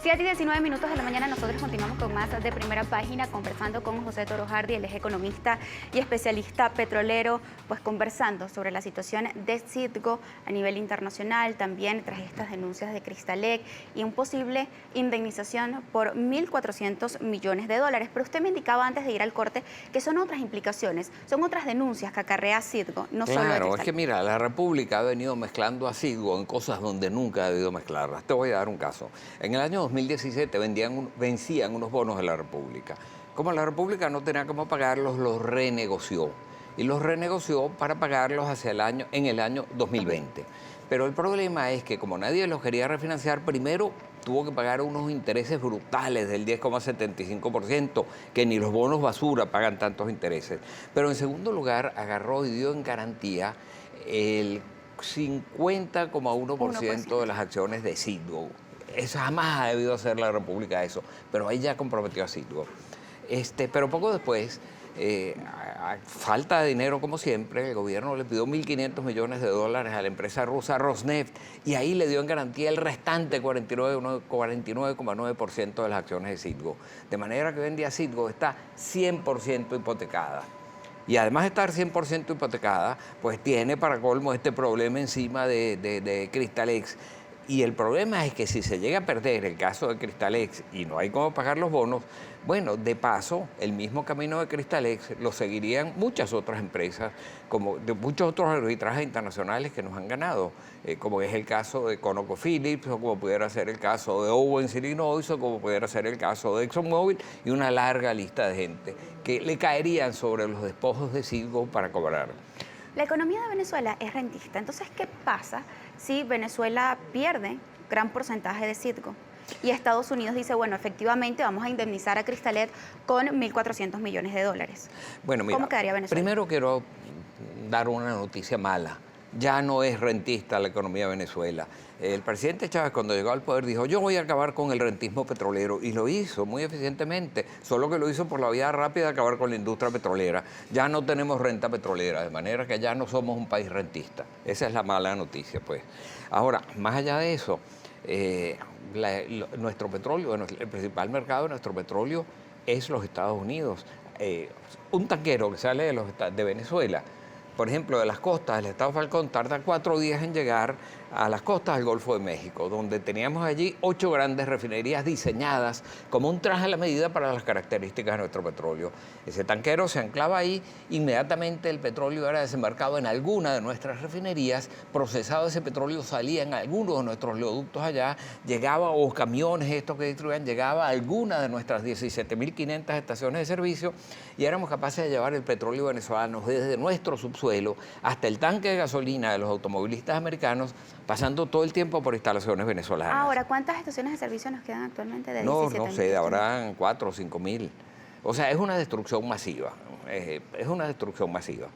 7:19 de la mañana, nosotros continuamos con más de Primera Página, conversando con José Torojardi, él es economista y especialista petrolero, pues conversando sobre la situación de Citgo a nivel internacional, también tras estas denuncias de Crystalec y un posible indemnización por 1.400 millones de dólares. Pero usted me indicaba antes de ir al corte que son otras implicaciones, son otras denuncias que acarrea Citgo, no solo de Claro, es Crystalec. que mira, la República ha venido mezclando a Citgo en cosas donde nunca ha debido mezclarlas. Te voy a dar un caso. En el año 2017 vencían unos bonos de la República. Como la República no tenía cómo pagarlos, los renegoció. Y los renegoció para pagarlos en el año 2020. Pero el problema es que como nadie los quería refinanciar, primero tuvo que pagar unos intereses brutales del 10,75%, que ni los bonos basura pagan tantos intereses. Pero en segundo lugar, agarró y dio en garantía el 50,1% de las acciones de Citgo. Eso jamás ha debido hacer la República eso, pero ahí ya comprometió a Citgo. Pero poco después, a falta de dinero como siempre, el gobierno le pidió 1.500 millones de dólares a la empresa rusa Rosneft y ahí le dio en garantía el restante 49,9% de las acciones de Citgo. De manera que hoy en día Citgo está 100% hipotecada. Y además de estar 100% hipotecada, pues tiene para colmo este problema encima de Crystalex. Y el problema es que si se llega a perder el caso de Crystalex y no hay cómo pagar los bonos, bueno, de paso, el mismo camino de Crystalex lo seguirían muchas otras empresas, como de muchos otros arbitrajes internacionales que nos han ganado, como es el caso de ConocoPhillips, o como pudiera ser el caso de Owens Illinois, o como pudiera ser el caso de ExxonMobil, y una larga lista de gente que le caerían sobre los despojos de Citgo para cobrar. La economía de Venezuela es rentista, entonces, ¿qué pasa si Venezuela pierde gran porcentaje de Citgo? Y Estados Unidos dice, bueno, efectivamente vamos a indemnizar a Crystalec con 1.400 millones de dólares. Bueno, mira, ¿Cómo quedaría Venezuela? Primero quiero dar una noticia mala. Ya no es rentista la economía de Venezuela. El presidente Chávez, cuando llegó al poder, dijo, yo voy a acabar con el rentismo petrolero, y lo hizo muy eficientemente, solo que lo hizo por la vía rápida de acabar con la industria petrolera. Ya no tenemos renta petrolera, de manera que ya no somos un país rentista. Esa es la mala noticia, pues. Ahora, más allá de eso, nuestro petróleo, el principal mercado de nuestro petróleo es los Estados Unidos. Un tanquero que sale de Venezuela, por ejemplo, de las costas del estado Falcón, tarda 4 días en llegar a las costas del Golfo de México, donde teníamos allí 8 grandes refinerías diseñadas como un traje a la medida para las características de nuestro petróleo. Ese tanquero se anclaba ahí, inmediatamente el petróleo era desembarcado en alguna de nuestras refinerías, procesado ese petróleo salía en algunos de nuestros oleoductos allá, llegaba, o camiones estos que distribuían, llegaba a alguna de nuestras 17.500 estaciones de servicio, y éramos capaces de llevar el petróleo venezolano desde nuestro subsuelo hasta el tanque de gasolina de los automovilistas americanos, pasando todo el tiempo por instalaciones venezolanas. Ahora, ¿cuántas estaciones de servicio nos quedan actualmente de 17.000? No sé, habrán 4 o 5.000. O sea, es una destrucción masiva, es una destrucción masiva.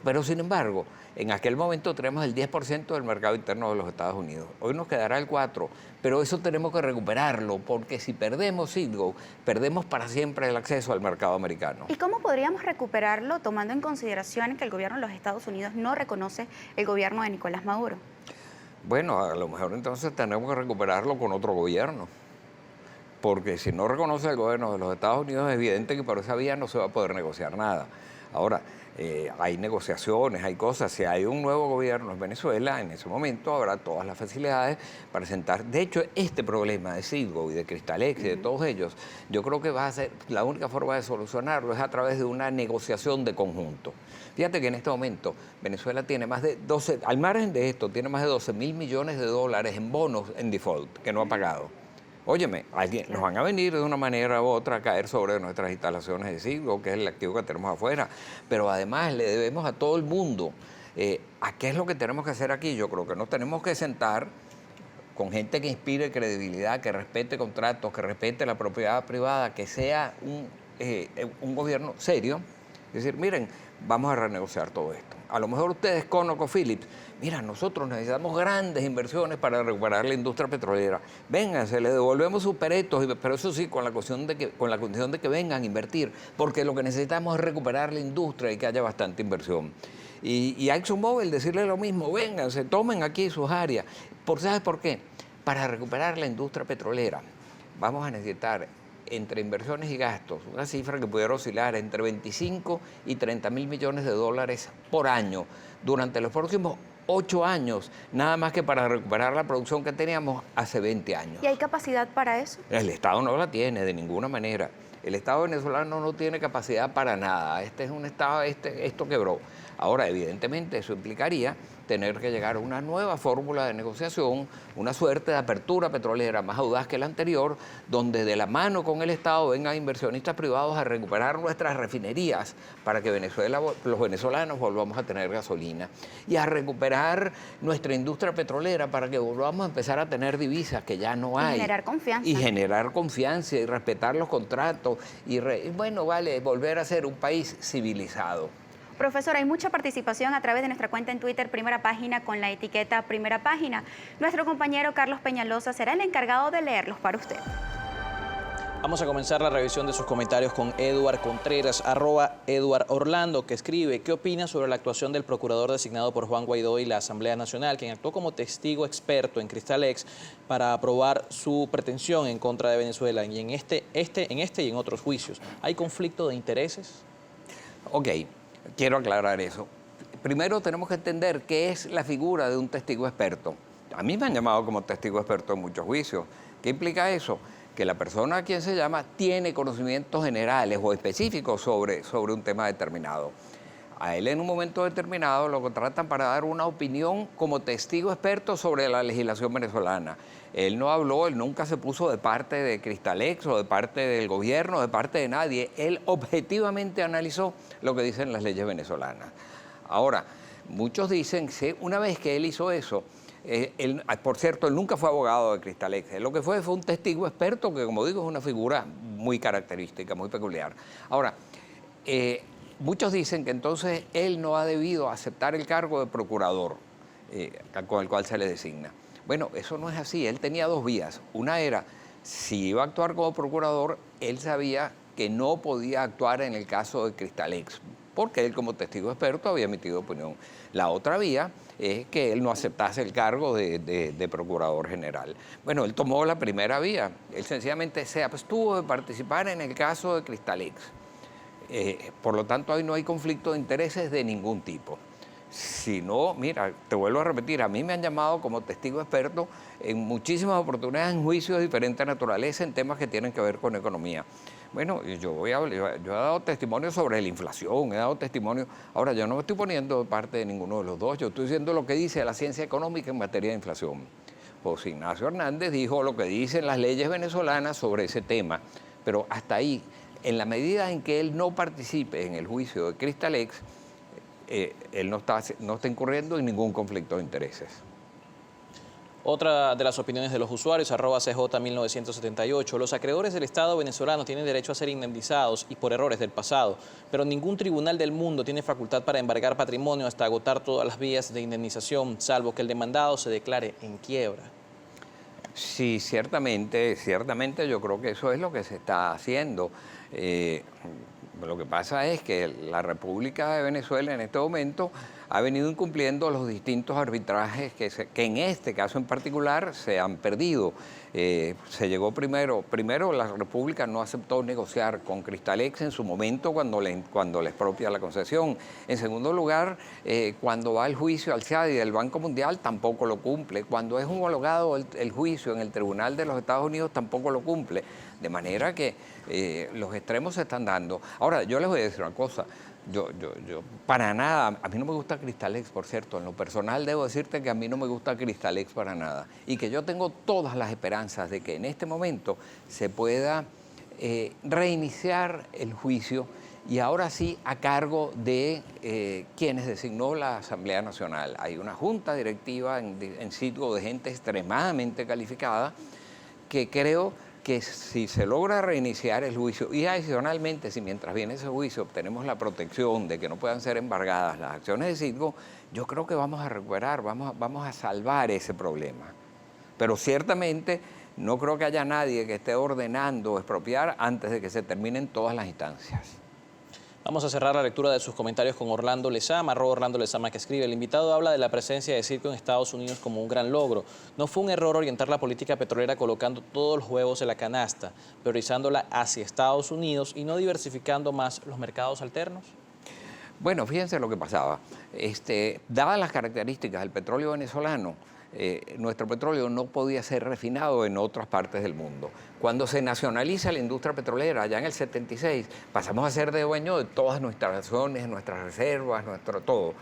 Pero sin embargo, en aquel momento tenemos el 10% del mercado interno de los Estados Unidos. Hoy nos quedará el 4%, pero eso tenemos que recuperarlo, porque si perdemos Citgo, perdemos para siempre el acceso al mercado americano. ¿Y cómo podríamos recuperarlo tomando en consideración que el gobierno de los Estados Unidos no reconoce el gobierno de Nicolás Maduro? Bueno, a lo mejor entonces tenemos que recuperarlo con otro gobierno, porque si no reconoce el gobierno de los Estados Unidos, es evidente que por esa vía no se va a poder negociar nada. Ahora, hay negociaciones, hay cosas. Si hay un nuevo gobierno en Venezuela, en ese momento habrá todas las facilidades para sentar. De hecho, este problema de Citgo y de Crystalex y de todos ellos, yo creo que va a ser la única forma de solucionarlo es a través de una negociación de conjunto. Fíjate que en este momento Venezuela tiene más de 12, al margen de esto, tiene más de 12.000 millones de dólares en bonos en default que no ha pagado. Óyeme, nos van a venir de una manera u otra a caer sobre nuestras instalaciones de Citgo, que es el activo que tenemos afuera, pero además le debemos a todo el mundo. ¿A qué es lo que tenemos que hacer aquí? Yo creo que nos tenemos que sentar con gente que inspire credibilidad, que respete contratos, que respete la propiedad privada, que sea un gobierno serio. Es decir, miren, vamos a renegociar todo esto. A lo mejor ustedes, ConocoPhillips, mira, nosotros necesitamos grandes inversiones para recuperar la industria petrolera. Vengan, se les devolvemos sus peretos, pero eso sí, con la condición de que vengan a invertir, porque lo que necesitamos es recuperar la industria y que haya bastante inversión. Y a ExxonMobil decirle lo mismo, vengan, se tomen aquí sus áreas. ¿Sabes por qué? Para recuperar la industria petrolera. vamos a necesitar entre inversiones y gastos una cifra que pudiera oscilar entre 25 y 30 mil millones de dólares por año durante los próximos 8 años, nada más que para recuperar la producción que teníamos hace 20 años. ¿Y hay capacidad para eso? El Estado no la tiene de ninguna manera. El Estado venezolano no tiene capacidad para nada. Este es un Estado, esto quebró. Ahora, evidentemente, eso implicaría tener que llegar a una nueva fórmula de negociación, una suerte de apertura petrolera más audaz que la anterior, donde de la mano con el Estado vengan inversionistas privados a recuperar nuestras refinerías para que los venezolanos volvamos a tener gasolina y a recuperar nuestra industria petrolera para que volvamos a empezar a tener divisas que ya no hay. Y generar confianza. Y generar confianza y respetar los contratos y volver a ser un país civilizado. Profesor, hay mucha participación a través de nuestra cuenta en Twitter, Primera Página, con la etiqueta Primera Página. Nuestro compañero Carlos Peñalosa será el encargado de leerlos para usted. Vamos a comenzar la revisión de sus comentarios con Eduard Contreras, @Eduard Orlando, que escribe: ¿qué opina sobre la actuación del procurador designado por Juan Guaidó y la Asamblea Nacional, quien actuó como testigo experto en Cristalex para aprobar su pretensión en contra de Venezuela y en este y en otros juicios? ¿Hay conflicto de intereses? Ok. Quiero aclarar eso. Primero tenemos que entender qué es la figura de un testigo experto. A mí me han llamado como testigo experto en muchos juicios. ¿Qué implica eso? Que la persona a quien se llama tiene conocimientos generales o específicos sobre un tema determinado. A él en un momento determinado lo contratan para dar una opinión como testigo experto sobre la legislación venezolana. Él no habló, él nunca se puso de parte de Cristalex o de parte del gobierno, de parte de nadie. Él objetivamente analizó lo que dicen las leyes venezolanas. Ahora, muchos dicen que una vez que él hizo eso, por cierto, él nunca fue abogado de Cristalex. Él lo que fue un testigo experto que, como digo, es una figura muy característica, muy peculiar. Ahora, muchos dicen que entonces él no ha debido aceptar el cargo de procurador con el cual se le designa. Bueno, eso no es así. Él tenía dos vías. Una era, si iba a actuar como procurador, él sabía que no podía actuar en el caso de Cristalex, porque él como testigo experto había emitido opinión. La otra vía es que él no aceptase el cargo de procurador general. Bueno, él tomó la primera vía. Él sencillamente se abstuvo de participar en el caso de Cristalex. Por lo tanto, ahí no hay conflicto de intereses de ningún tipo. Si no, mira, te vuelvo a repetir, a mí me han llamado como testigo experto en muchísimas oportunidades en juicios de diferente naturaleza en temas que tienen que ver con economía. Bueno, yo he dado testimonio sobre la inflación, he dado testimonio. Ahora, yo no me estoy poniendo de parte de ninguno de los dos, yo estoy diciendo lo que dice la ciencia económica en materia de inflación. José Ignacio Hernández dijo lo que dicen las leyes venezolanas sobre ese tema, pero hasta ahí, en la medida en que él no participe en el juicio de Cristalex, él no está incurriendo en ningún conflicto de intereses. Otra de las opiniones de los usuarios, @CJ1978, los acreedores del Estado venezolano tienen derecho a ser indemnizados y por errores del pasado, pero ningún tribunal del mundo tiene facultad para embargar patrimonio hasta agotar todas las vías de indemnización, salvo que el demandado se declare en quiebra. Sí, ciertamente yo creo que eso es lo que se está haciendo. Lo que pasa es que la República de Venezuela en este momento ha venido incumpliendo los distintos arbitrajes que en este caso en particular se han perdido. Se llegó primero la República no aceptó negociar con Cristalex en su momento cuando le expropia la concesión. En segundo lugar, cuando va el juicio al CIADI del Banco Mundial tampoco lo cumple. Cuando es homologado el juicio en el Tribunal de los Estados Unidos tampoco lo cumple. De manera que los extremos se están dando. Ahora, yo les voy a decir una cosa. Yo para nada, a mí no me gusta Cristalex, por cierto, en lo personal debo decirte que a mí no me gusta Cristalex para nada y que yo tengo todas las esperanzas de que en este momento se pueda reiniciar el juicio y ahora sí a cargo de quienes designó la Asamblea Nacional. Hay una junta directiva en Citgo de gente extremadamente calificada que creo que si se logra reiniciar el juicio y adicionalmente si mientras viene ese juicio obtenemos la protección de que no puedan ser embargadas las acciones de Citgo, yo creo que vamos a recuperar, vamos a salvar ese problema. Pero ciertamente no creo que haya nadie que esté ordenando expropiar antes de que se terminen todas las instancias. Vamos a cerrar la lectura de sus comentarios con Orlando Lezama, @Orlando Lezama, que escribe: el invitado habla de la presencia de Citgo en Estados Unidos como un gran logro. No fue un error orientar la política petrolera colocando todos los huevos en la canasta, priorizándola hacia Estados Unidos y no diversificando más los mercados alternos. Bueno, fíjense lo que pasaba. Dadas las características del petróleo venezolano, nuestro petróleo no podía ser refinado en otras partes del mundo. Cuando se nacionaliza la industria petrolera, allá en el 76, pasamos a ser de dueño de todas nuestras acciones, nuestras reservas, nuestro todo,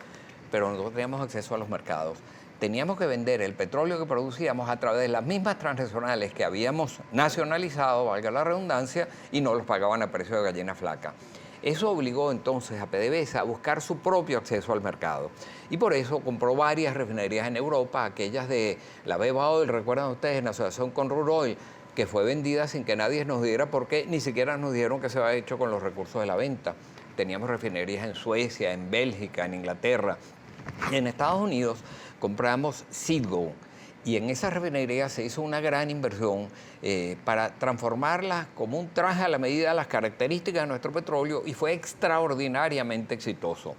pero no teníamos acceso a los mercados. Teníamos que vender el petróleo que producíamos a través de las mismas transnacionales que habíamos nacionalizado, valga la redundancia, y no los pagaban a precio de gallina flaca. Eso obligó entonces a PDVSA a buscar su propio acceso al mercado. Y por eso compró varias refinerías en Europa, aquellas de la Beba Oil, recuerdan ustedes, en asociación con Ruhr Oil, que fue vendida sin que nadie nos diera por qué, ni siquiera nos dijeron que se había hecho con los recursos de la venta. Teníamos refinerías en Suecia, en Bélgica, en Inglaterra. Y en Estados Unidos compramos Citgo. Y en esa refinería se hizo una gran inversión para transformarla como un traje a la medida de las características de nuestro petróleo, y fue extraordinariamente exitoso.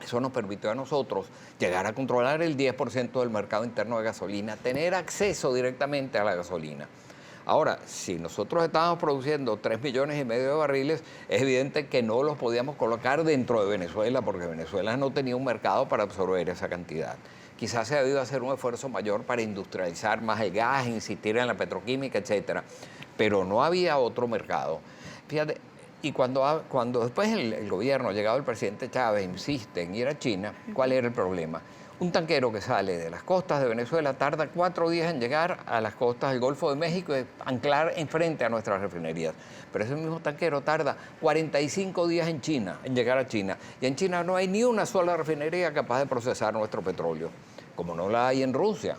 Eso nos permitió a nosotros llegar a controlar el 10% del mercado interno de gasolina, tener acceso directamente a la gasolina. Ahora, si nosotros estábamos produciendo 3,5 millones de barriles, es evidente que no los podíamos colocar dentro de Venezuela, porque Venezuela no tenía un mercado para absorber esa cantidad. Quizás se ha debido hacer un esfuerzo mayor para industrializar más el gas, insistir en la petroquímica, etcétera, pero no había otro mercado. Fíjate, y cuando después el gobierno, llegado el presidente Chávez, insiste en ir a China, ¿cuál era el problema? Un tanquero que sale de las costas de Venezuela tarda 4 días en llegar a las costas del Golfo de México y anclar enfrente a nuestras refinerías. Pero ese mismo tanquero tarda 45 días en China, en llegar a China. Y en China no hay ni una sola refinería capaz de procesar nuestro petróleo, como no la hay en Rusia.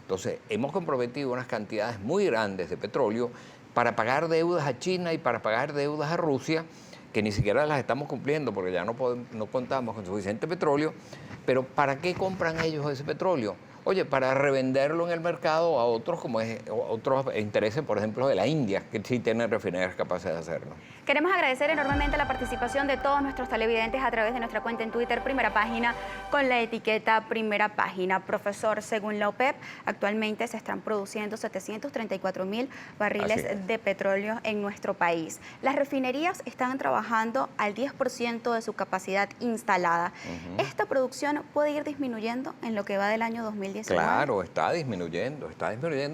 Entonces, hemos comprometido unas cantidades muy grandes de petróleo para pagar deudas a China y para pagar deudas a Rusia, que ni siquiera las estamos cumpliendo porque ya no contamos con suficiente petróleo. Pero ¿para qué compran ellos ese petróleo? Oye, para revenderlo en el mercado a otros, como otros intereses, por ejemplo, de la India, que sí tienen refinerías capaces de hacerlo. Queremos agradecer enormemente la participación de todos nuestros televidentes a través de nuestra cuenta en Twitter, Primera Página, con la etiqueta Primera Página. Profesor, según la OPEP, actualmente se están produciendo 734.000 barriles de petróleo en nuestro país. Las refinerías están trabajando al 10% de su capacidad instalada. ¿Esta producción puede ir disminuyendo en lo que va del año 2019? Claro, está disminuyendo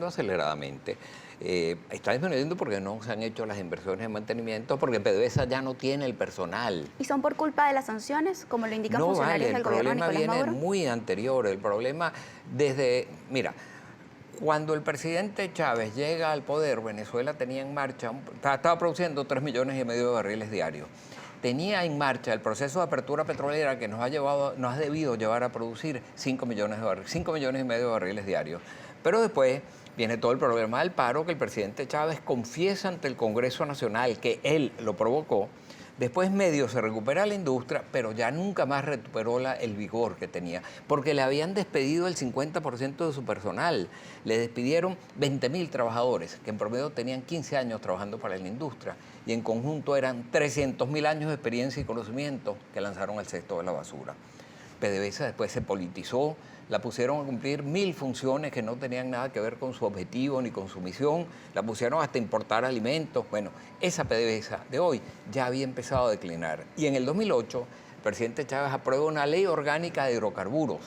aceleradamente. Está disminuyendo porque no se han hecho las inversiones en mantenimiento, porque PDVSA ya no tiene el personal. ¿Y son por culpa de las sanciones, como lo indican funcionarios del gobierno de Nicolás Maduro? El problema viene muy anterior. El problema mira, cuando el presidente Chávez llega al poder, Venezuela tenía en marcha, estaba produciendo 3,5 millones de barriles diarios. Tenía en marcha el proceso de apertura petrolera que nos ha debido llevar a producir 5 millones y medio de barriles diarios. Pero después viene todo el problema del paro, que el presidente Chávez confiesa ante el Congreso Nacional que él lo provocó. Después medio se recupera la industria, pero ya nunca más recuperó el vigor que tenía, porque le habían despedido el 50% de su personal. Le despidieron 20.000 trabajadores, que en promedio tenían 15 años trabajando para la industria, y en conjunto eran 300.000 años de experiencia y conocimiento que lanzaron al cesto de la basura. PDVSA después se politizó, la pusieron a cumplir 1.000 funciones que no tenían nada que ver con su objetivo ni con su misión, la pusieron hasta importar alimentos. Bueno, esa PDVSA de hoy ya había empezado a declinar. Y en el 2008, el presidente Chávez aprueba una ley orgánica de hidrocarburos,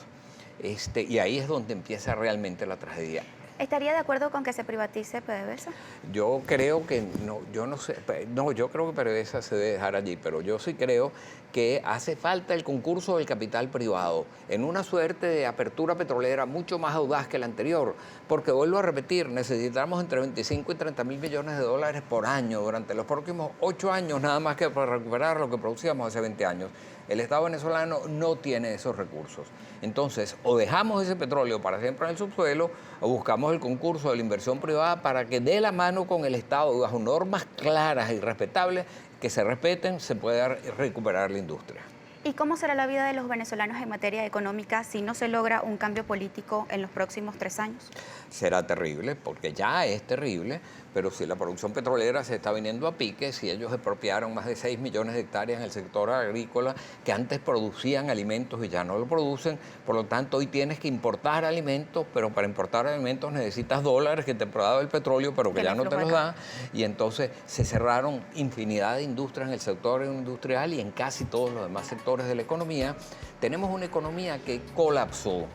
y ahí es donde empieza realmente la tragedia. ¿Estaría de acuerdo con que se privatice PDVSA? Yo creo que no, yo no sé, no, yo creo que PDVSA se debe dejar allí, pero yo sí creo que hace falta el concurso del capital privado en una suerte de apertura petrolera mucho más audaz que la anterior, porque vuelvo a repetir, necesitamos entre 25 y 30.000 millones de dólares por año durante los próximos 8 años, nada más que para recuperar lo que producíamos hace 20 años. El Estado venezolano no tiene esos recursos. Entonces, o dejamos ese petróleo para siempre en el subsuelo, o buscamos el concurso de la inversión privada para que de la mano con el Estado, bajo normas claras y respetables, que se respeten, se pueda recuperar la industria. ¿Y cómo será la vida de los venezolanos en materia económica si no se logra un cambio político en los próximos 3 años? Será terrible, porque ya es terrible, pero si la producción petrolera se está viniendo a pique, si ellos expropiaron más de 6 millones de hectáreas en el sector agrícola que antes producían alimentos y ya no lo producen, por lo tanto hoy tienes que importar alimentos, pero para importar alimentos necesitas dólares que te da el petróleo, pero que ya no te los da, y entonces se cerraron infinidad de industrias en el sector industrial y en casi todos los demás sectores de la economía. Tenemos una economía que colapsó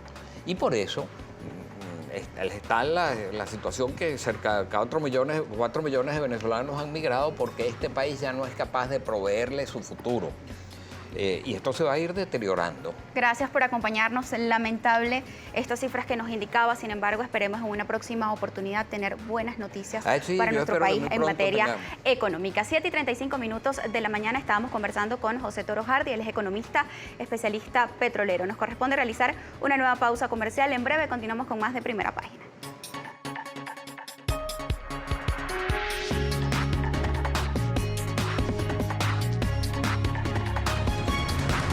y por eso está la situación que cerca de 4 millones de venezolanos han migrado porque este país ya no es capaz de proveerle su futuro. Y esto se va a ir deteriorando. Gracias por acompañarnos. Lamentable estas cifras que nos indicaba, sin embargo, esperemos en una próxima oportunidad tener buenas noticias para nuestro país en materia económica. 7:35 de la mañana estábamos conversando con José Toro Hardy, él es economista, especialista petrolero. Nos corresponde realizar una nueva pausa comercial. En breve continuamos con más de Primera Página.